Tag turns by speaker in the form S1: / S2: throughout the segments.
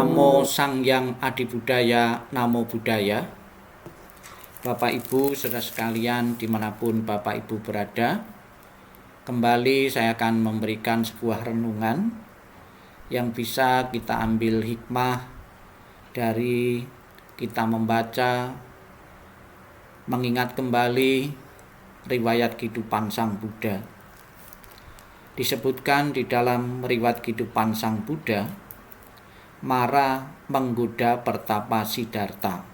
S1: Namo Sang Hyang Adibudaya, Namo Buddhaya. Bapak Ibu saudara sekalian dimanapun Bapak Ibu berada, kembali saya akan memberikan sebuah renungan yang bisa kita ambil hikmah dari kita membaca, mengingat kembali riwayat kehidupan Sang Buddha. Disebutkan di dalam riwayat kehidupan Sang Buddha, Mara menggoda pertapa Siddhartha.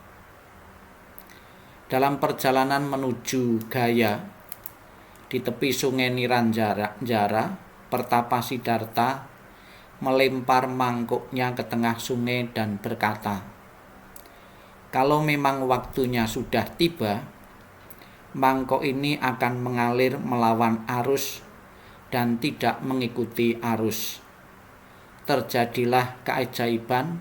S1: Dalam perjalanan menuju Gaya, di tepi sungai Niranjara, pertapa Siddhartha melempar mangkuknya ke tengah sungai dan berkata, "Kalau memang waktunya sudah tiba, mangkok ini akan mengalir melawan arus dan tidak mengikuti arus." Terjadilah keajaiban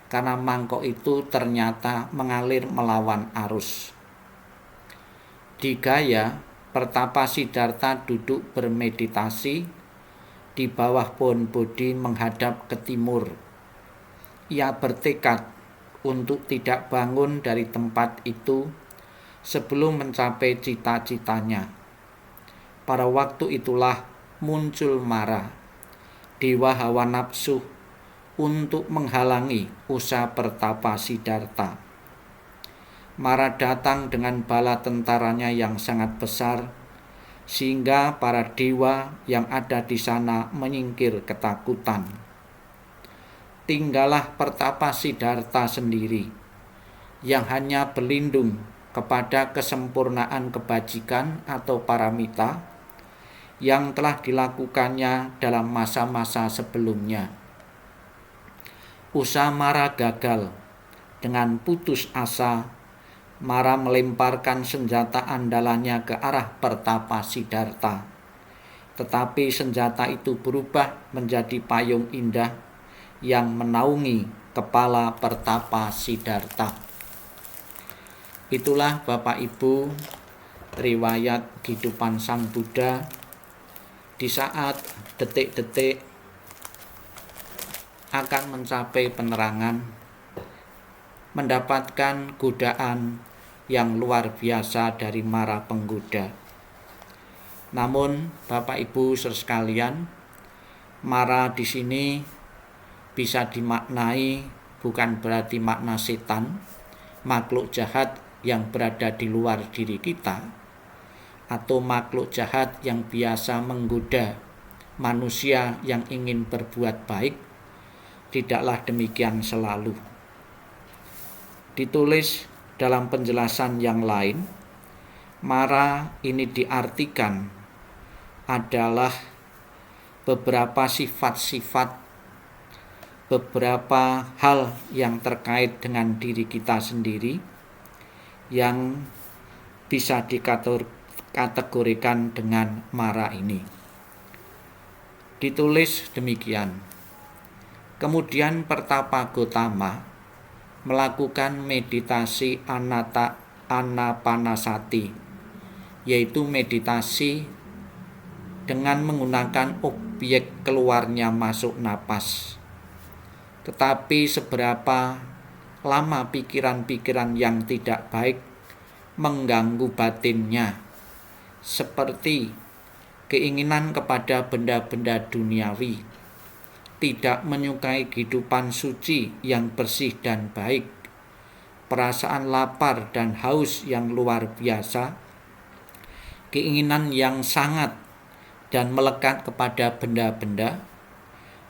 S1: karena mangkok itu ternyata mengalir melawan arus. Di Gaya, pertapa Siddhartha duduk bermeditasi di bawah pohon Bodhi menghadap ke timur. Ia bertekad untuk tidak bangun dari tempat itu sebelum mencapai cita-citanya. Pada waktu itulah muncul Mara, dewa hawa nafsu, untuk menghalangi usaha pertapa Siddhartha. Mara datang dengan bala tentaranya yang sangat besar, sehingga para dewa yang ada di sana menyingkir ketakutan. Tinggallah pertapa Siddhartha sendiri, yang hanya berlindung kepada kesempurnaan kebajikan atau paramita yang telah dilakukannya dalam masa-masa sebelumnya. Usaha Mara gagal. Dengan putus asa, Mara melemparkan senjata andalannya ke arah pertapa Siddhartha. Tetapi senjata itu berubah menjadi payung indah yang menaungi kepala pertapa Siddhartha. Itulah Bapak Ibu riwayat kehidupan Sang Buddha di saat detik-detik akan mencapai penerangan, mendapatkan godaan yang luar biasa dari Mara penggoda. Namun Bapak Ibu saudara sekalian, Mara di sini bisa dimaknai bukan berarti makna setan, makhluk jahat yang berada di luar diri kita, atau makhluk jahat yang biasa menggoda manusia yang ingin berbuat baik. Tidaklah demikian selalu. Ditulis dalam penjelasan yang lain, Mara ini diartikan adalah beberapa sifat-sifat, beberapa hal yang terkait dengan diri kita sendiri yang bisa dikategorikan dengan Mara ini. Ditulis demikian. Kemudian pertapa Gotama melakukan meditasi anapanasati, yaitu meditasi dengan menggunakan objek keluarnya masuk napas. Tetapi seberapa lama pikiran-pikiran yang tidak baik mengganggu batinnya, seperti keinginan kepada benda-benda duniawi, tidak menyukai kehidupan suci yang bersih dan baik, perasaan lapar dan haus yang luar biasa, keinginan yang sangat dan melekat kepada benda-benda,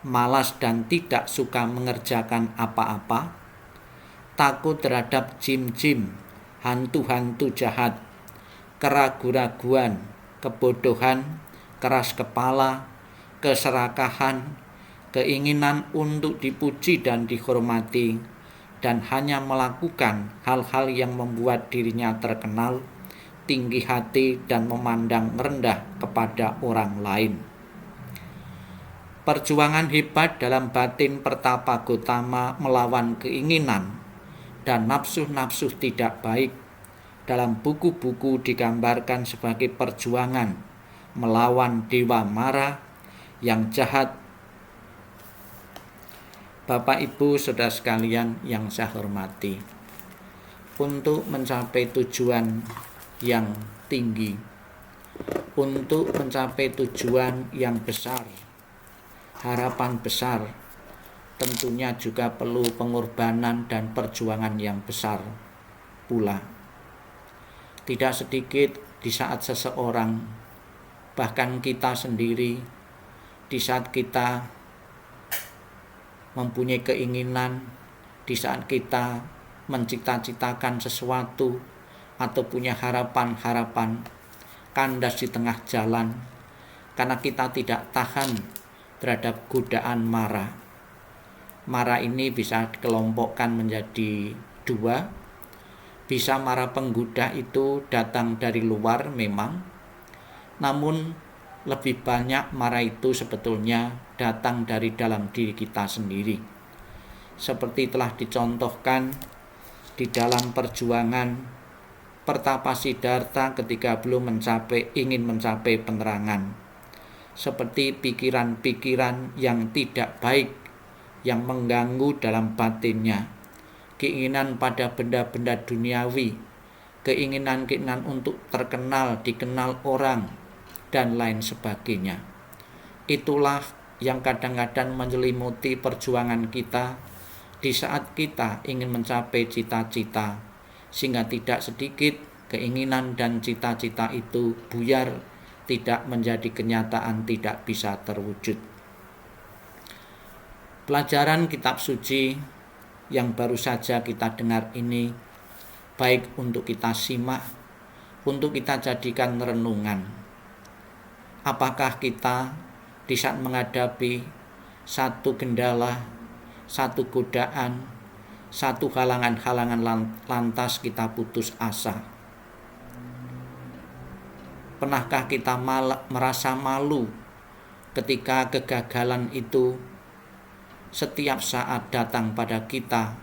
S1: malas dan tidak suka mengerjakan apa-apa, takut terhadap jin-jin, hantu-hantu jahat, keraguan-raguan, kebodohan, keras kepala, keserakahan, keinginan untuk dipuji dan dihormati, dan hanya melakukan hal-hal yang membuat dirinya terkenal, tinggi hati, dan memandang rendah kepada orang lain. Perjuangan hebat dalam batin pertapa Gotama melawan keinginan dan nafsu-nafsu tidak baik dalam buku-buku digambarkan sebagai perjuangan melawan dewa Mara yang jahat Bapak Ibu Saudara sekalian yang saya hormati, untuk mencapai tujuan yang tinggi, untuk mencapai tujuan yang besar, harapan besar, tentunya juga perlu pengorbanan dan perjuangan yang besar pula. Tidak sedikit di saat seseorang, bahkan kita sendiri, di saat kita mempunyai keinginan, di saat kita mencita-citakan sesuatu atau punya harapan-harapan, kandas di tengah jalan karena kita tidak tahan terhadap godaan mara. Mara ini bisa dikelompokkan menjadi dua. Bisa mara penggoda itu datang dari luar memang, namun lebih banyak mara itu sebetulnya datang dari dalam diri kita sendiri. Seperti telah dicontohkan di dalam perjuangan Pertapa Siddhartha ketika belum ingin mencapai penerangan. Seperti pikiran-pikiran yang tidak baik yang mengganggu dalam batinnya. Keinginan pada benda-benda duniawi, keinginan-keinginan untuk terkenal, dikenal orang, dan lain sebagainya. Itulah yang kadang-kadang menyelimuti perjuangan kita di saat kita ingin mencapai cita-cita, sehingga tidak sedikit keinginan dan cita-cita itu buyar, tidak menjadi kenyataan, tidak bisa terwujud. Pelajaran kitab suci yang baru saja kita dengar ini baik untuk kita simak, untuk kita jadikan renungan. Apakah kita di saat menghadapi satu kendala, satu godaan, satu halangan-halangan lantas kita putus asa? Pernahkah kita merasa malu ketika kegagalan itu setiap saat datang pada kita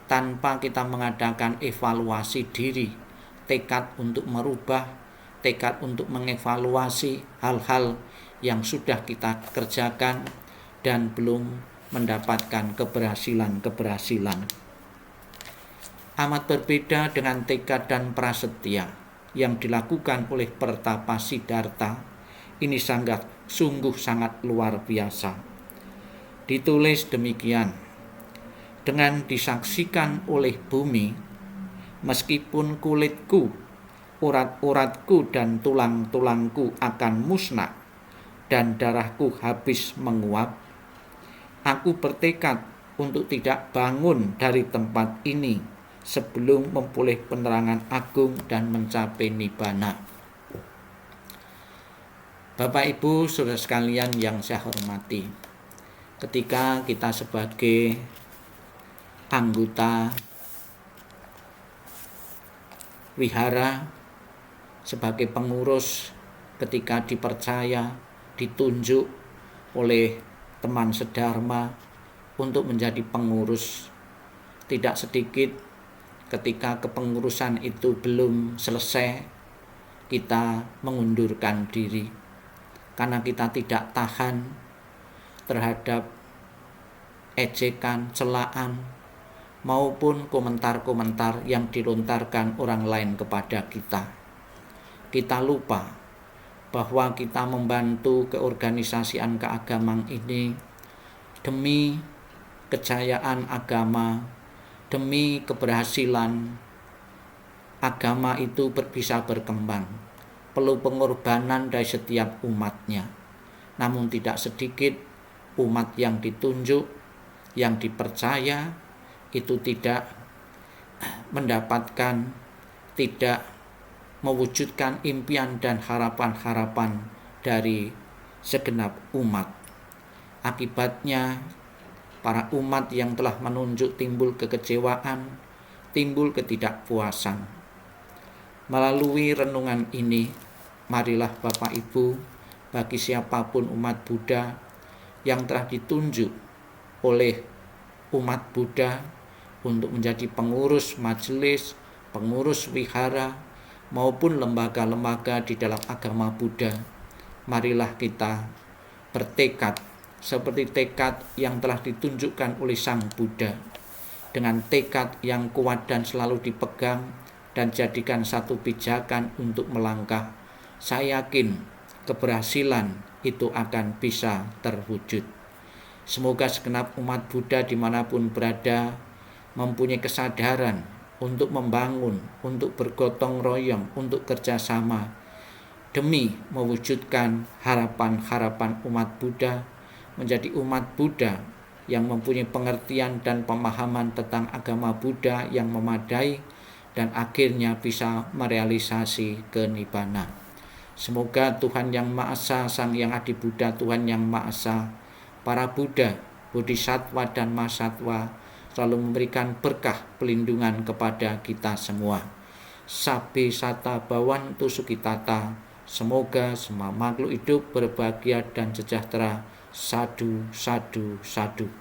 S1: tanpa kita mengadakan evaluasi diri, tekad untuk merubah, tekad untuk mengevaluasi hal-hal yang sudah kita kerjakan dan belum mendapatkan keberhasilan. Amat berbeda dengan tekad dan prasetya yang dilakukan oleh Pertapa Siddhartha. Ini sungguh sangat luar biasa. Ditulis demikian, dengan disaksikan oleh bumi, meskipun kulitku, urat-uratku dan tulang-tulangku akan musnah dan darahku habis menguap, aku bertekad untuk tidak bangun dari tempat ini sebelum memperoleh penerangan agung dan mencapai nibbana. Bapak Ibu Saudara sekalian yang saya hormati, ketika kita sebagai anggota wihara, sebagai pengurus, ketika dipercaya, ditunjuk oleh teman sedharma untuk menjadi pengurus, tidak sedikit ketika kepengurusan itu belum selesai, kita mengundurkan diri karena kita tidak tahan terhadap ejekan, celaan, maupun komentar-komentar yang dilontarkan orang lain kepada kita. Kita lupa bahwa kita membantu keorganisasian keagamaan ini demi kejayaan agama, demi keberhasilan agama itu bisa berkembang. Perlu pengorbanan dari setiap umatnya. Namun tidak sedikit umat yang ditunjuk, yang dipercaya, itu tidak mendapatkan, tidak mewujudkan impian dan harapan-harapan dari segenap umat. Akibatnya, para umat yang telah menunjuk timbul kekecewaan, timbul ketidakpuasan. Melalui renungan ini, marilah Bapak Ibu, bagi siapapun umat Buddha yang telah ditunjuk oleh umat Buddha untuk menjadi pengurus majelis, pengurus wihara, maupun lembaga-lembaga di dalam agama Buddha, marilah kita bertekad seperti tekad yang telah ditunjukkan oleh Sang Buddha. Dengan tekad yang kuat dan selalu dipegang dan jadikan satu pijakan untuk melangkah, saya yakin keberhasilan itu akan bisa terwujud. Semoga segenap umat Buddha dimanapun berada mempunyai kesadaran untuk membangun, untuk bergotong royong, untuk kerjasama demi mewujudkan harapan-harapan umat Buddha menjadi umat Buddha yang mempunyai pengertian dan pemahaman tentang agama Buddha yang memadai dan akhirnya bisa merealisasi kenibbana. Semoga Tuhan Yang Maha Esa, Sang Yang Adi Buddha, Tuhan Yang Maha Esa, para Buddha, Bodhisattva dan Mahasatwa selalu memberikan berkah pelindungan kepada kita semua. Sabbe sata bhavantu sukhitata. Semoga semua makhluk hidup berbahagia dan sejahtera. Sadu, sadu, sadu.